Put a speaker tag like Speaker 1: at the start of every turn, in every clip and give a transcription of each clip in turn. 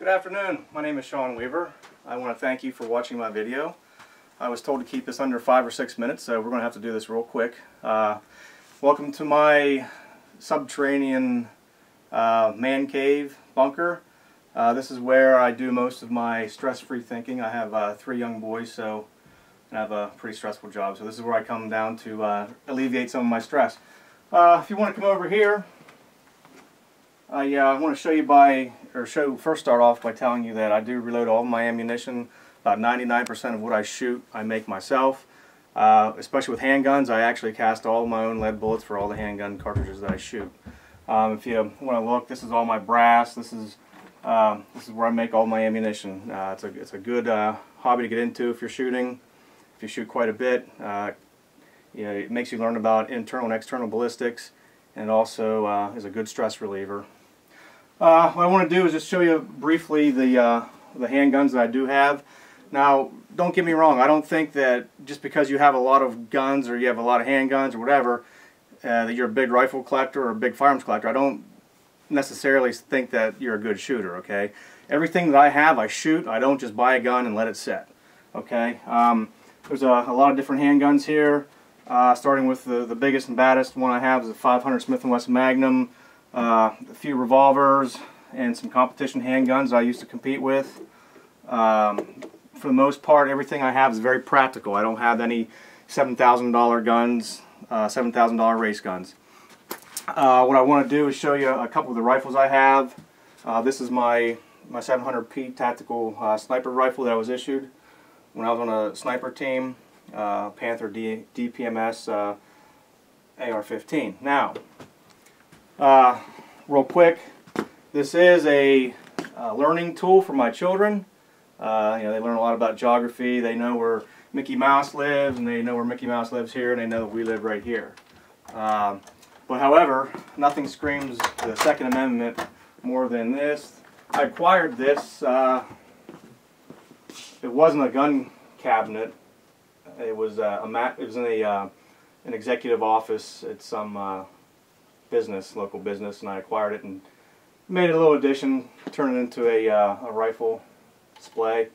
Speaker 1: Good afternoon, my name is Shawn Weaver. I want to thank you for watching my video. I was told to keep this under 5 or 6 minutes, so we're going to have to do this real quick. Welcome to my subterranean man cave bunker. This is where I do most of my stress-free thinking. I have 3 young boys, so I have a pretty stressful job, so this is where I come down to alleviate some of my stress. If you want to come over here, I want to show you first start off by telling you that I do reload all of my ammunition. About 99% of what I shoot I make myself. Especially with handguns, I actually cast all of my own lead bullets for all the handgun cartridges that I shoot. If you want to look, this is all my brass. This is where I make all my ammunition. It's a good hobby to get into if you're shooting. If you shoot quite a bit, it makes you learn about internal and external ballistics, and it also is a good stress reliever. What I want to do is just show you briefly the handguns that I do have. Now, don't get me wrong, I don't think that just because you have a lot of guns or you have a lot of handguns or whatever, that you're a big rifle collector or a big firearms collector. I don't necessarily think that you're a good shooter, okay? Everything that I have, I shoot. I don't just buy a gun and let it sit, okay? There's a lot of different handguns here, starting with the biggest and baddest one I have is a 500 Smith & Wesson Magnum, a few revolvers, and some competition handguns I used to compete with. For the most part, everything I have is very practical. I don't have any $7,000 guns, $7,000 race guns. What I want to do is show you a couple of the rifles I have. This is my 700P tactical sniper rifle that I was issued when I was on a sniper team, Panther DPMS AR-15. Now, real quick, this is a learning tool for my children. They learn a lot about geography. They know where Mickey Mouse lives, and they know where Mickey Mouse lives here, and they know that we live right here. But however, nothing screams the Second Amendment more than this. I acquired this. It wasn't a gun cabinet. It was in an executive office at some local business, and I acquired it and made a little addition, turned it into a rifle display.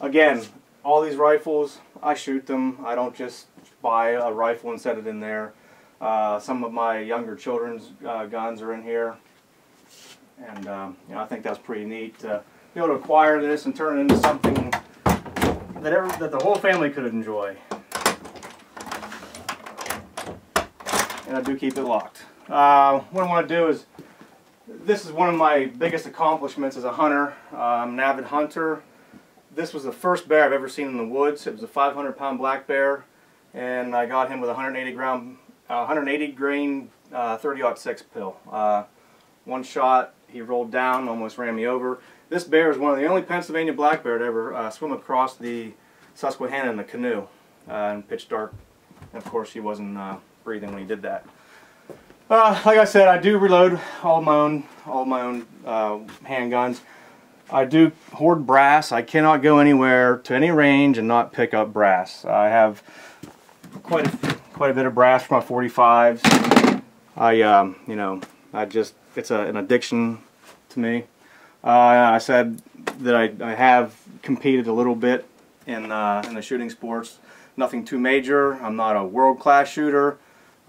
Speaker 1: Again, all these rifles, I shoot them. I don't just buy a rifle and set it in there. Some of my younger children's guns are in here, and I think that's pretty neat to be able to acquire this and turn it into something that the whole family could enjoy. And I do keep it locked. What I want to do is, this is one of my biggest accomplishments as a hunter. I'm an avid hunter. This was the first bear I've ever seen in the woods. It was a 500-pound black bear, and I got him with a 180 grain 30-06 pill. One shot, he rolled down, almost ran me over. This bear is one of the only Pennsylvania black bear to ever swim across the Susquehanna in a canoe in pitch dark. And of course, he wasn't breathing when he did that. Like I said, I do reload all my own handguns. I do hoard brass. I cannot go anywhere to any range and not pick up brass. I have quite a bit of brass for my 45s. It's an addiction to me. I said that I have competed a little bit in the shooting sports. Nothing too major. I'm not a world-class shooter.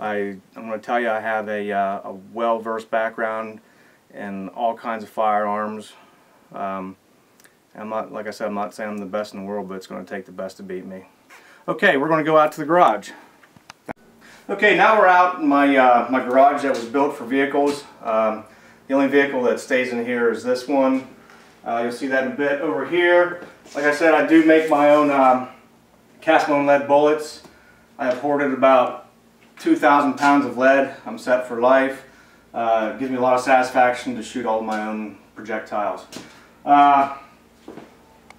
Speaker 1: I'm going to tell you I have a well-versed background in all kinds of firearms. Like I said, I'm not saying I'm the best in the world, but it's going to take the best to beat me. Okay, we're going to go out to the garage. Okay, now we're out in my garage that was built for vehicles. The only vehicle that stays in here is this one. You'll see that in a bit. Over here, like I said, I do make my own cast my own lead bullets. I have hoarded about 2,000 pounds of lead. I'm set for life. It gives me a lot of satisfaction to shoot all of my own projectiles. Coming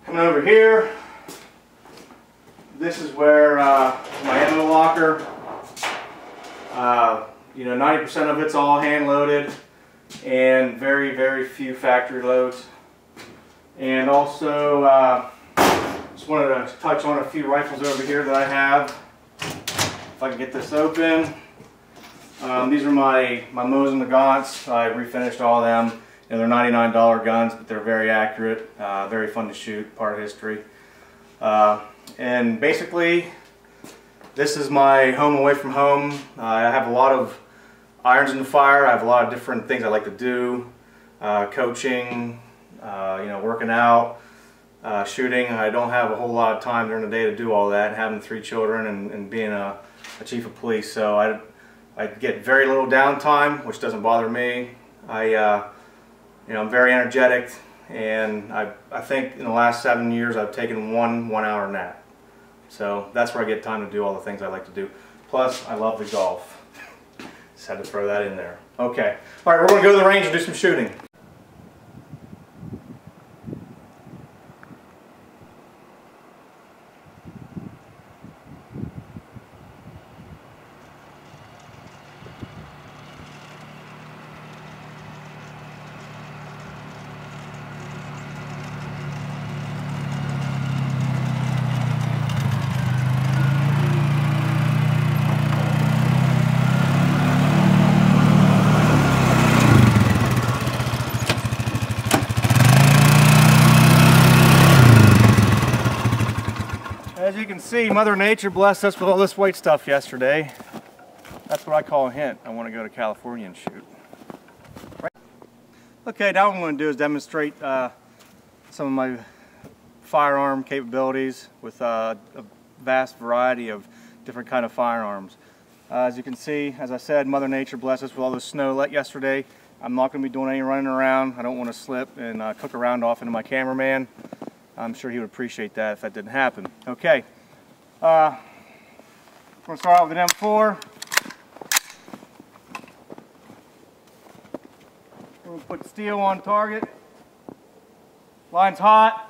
Speaker 1: over here, this is where my ammo locker. 90% of it's all hand loaded, and very, very few factory loads. And also, just wanted to touch on a few rifles over here that I have. If I can get this open. These are my Mosin Nagants. I refinished all of them. You know, they're $99 guns, but they're very accurate, very fun to shoot, part of history. And basically, this is my home away from home. I have a lot of irons in the fire. I have a lot of different things I like to do. Coaching, you know, working out, shooting. I don't have a whole lot of time during the day to do all that, having 3 children and being a chief of police. So I get very little downtime, which doesn't bother me. You know, I'm very energetic, and I think in the last 7 years I've taken one 1-hour nap. So that's where I get time to do all the things I like to do. Plus, I love the golf. Just had to throw that in there. Okay. All right, we're going to go to the range and do some shooting. As you can see, Mother Nature blessed us with all this white stuff yesterday. That's what I call a hint. I want to go to California and shoot. Right. Okay, now what I'm going to do is demonstrate some of my firearm capabilities with a vast variety of different kind of firearms. As you can see, as I said, Mother Nature blessed us with all this snow let yesterday. I'm not going to be doing any running around. I don't want to slip and cook a round off into my cameraman. I'm sure he would appreciate that if that didn't happen. Okay, we're going to start out with an M4. We're going to put steel on target. Line's hot.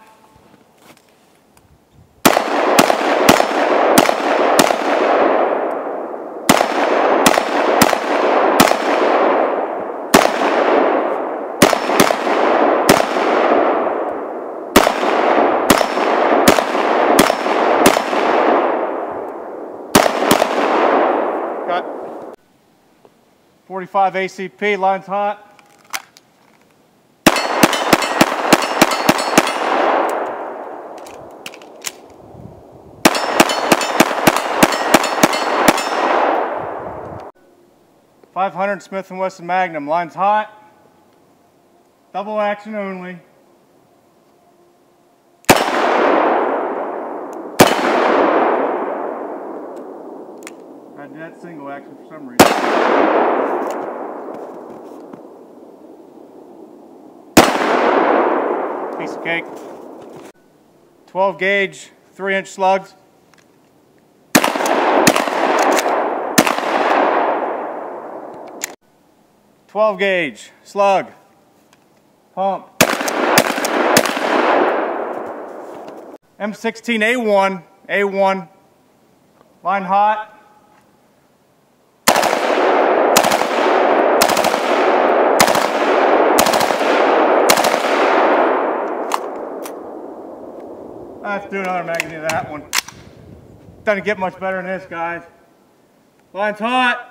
Speaker 1: Cut. 45 ACP, line's hot. .500 Smith & Wesson Magnum, line's hot. Double action only. I did that single action for some reason. Piece of cake. 12 gauge, 3-inch slugs. .12 gauge slug. Pump. M16 A1. Line hot. Let's do another magazine of that one. Doesn't get much better than this, guys. Line's hot.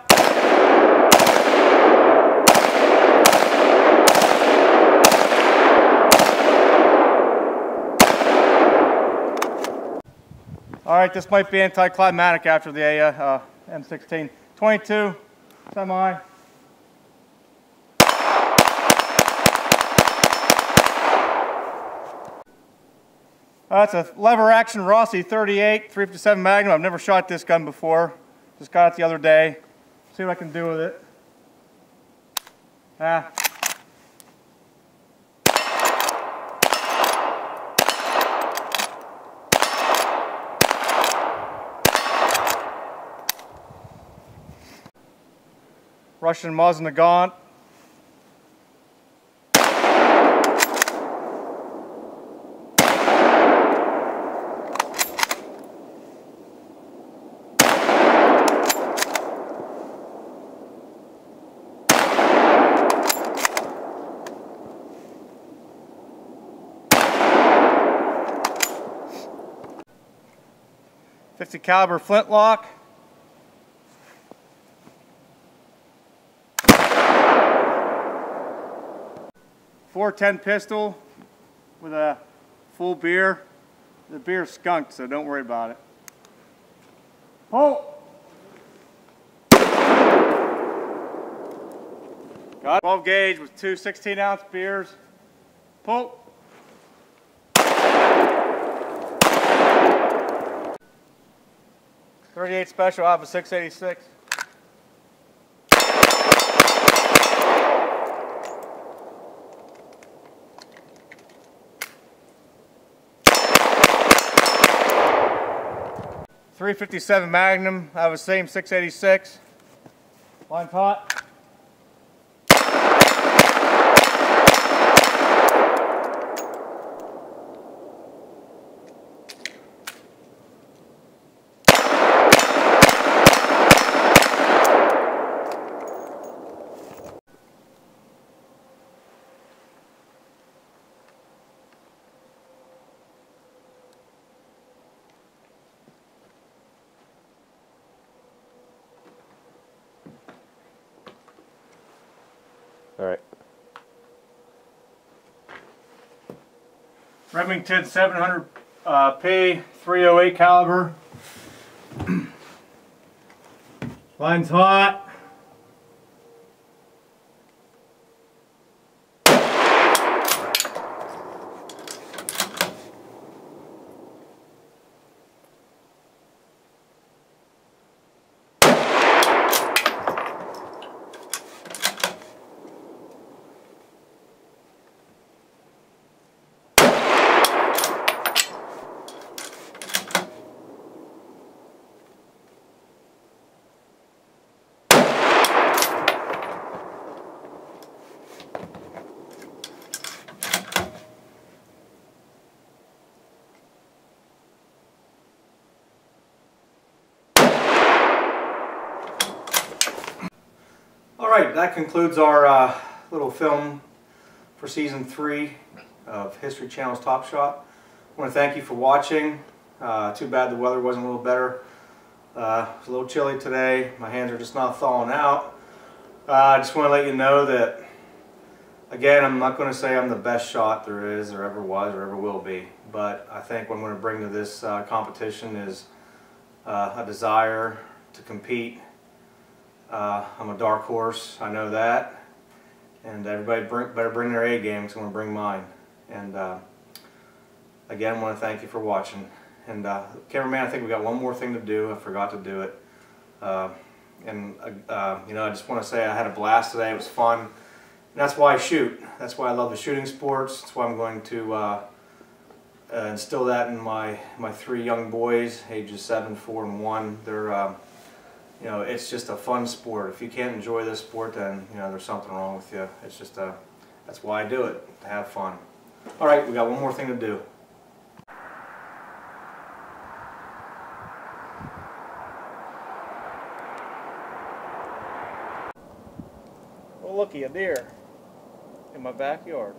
Speaker 1: All right, this might be anticlimactic after the M16. 22, semi. That's a lever action Rossi 38, 357 Magnum. I've never shot this gun before. Just got it the other day. See what I can do with it. Russian Mosin Nagant. .50 caliber flintlock. 410 pistol with a full beer. The beer's skunked, so don't worry about it. Pull! Got it. 12 gauge with two 16-ounce beers. Pull! 38 special, I have a 686. .357 Magnum, I have a same 686. Line pot.
Speaker 2: All right.
Speaker 1: Remington 700 P 308 caliber. Line's hot. Alright, that concludes our little film for Season 3 of History Channel's Top Shot. I want to thank you for watching. Too bad the weather wasn't a little better. It's a little chilly today. My hands are just not thawing out. I just want to let you know that, again, I'm not going to say I'm the best shot there is, or ever was, or ever will be. But I think what I'm going to bring to this competition is a desire to compete. I'm a dark horse, I know that, and everybody better bring their A game, because I'm going to bring mine. And again, I want to thank you for watching. And cameraman, I think we got one more thing to do. I forgot to do it. You know, I just want to say I had a blast today. It was fun. And that's why I shoot. That's why I love the shooting sports. That's why I'm going to instill that in my three young boys, ages 7, 4, and 1. They're you know, it's just a fun sport. If you can't enjoy this sport, then, you know, there's something wrong with you. It's just that's why I do it, to have fun. All right, we got one more thing to do. Well, looky, a deer in my backyard.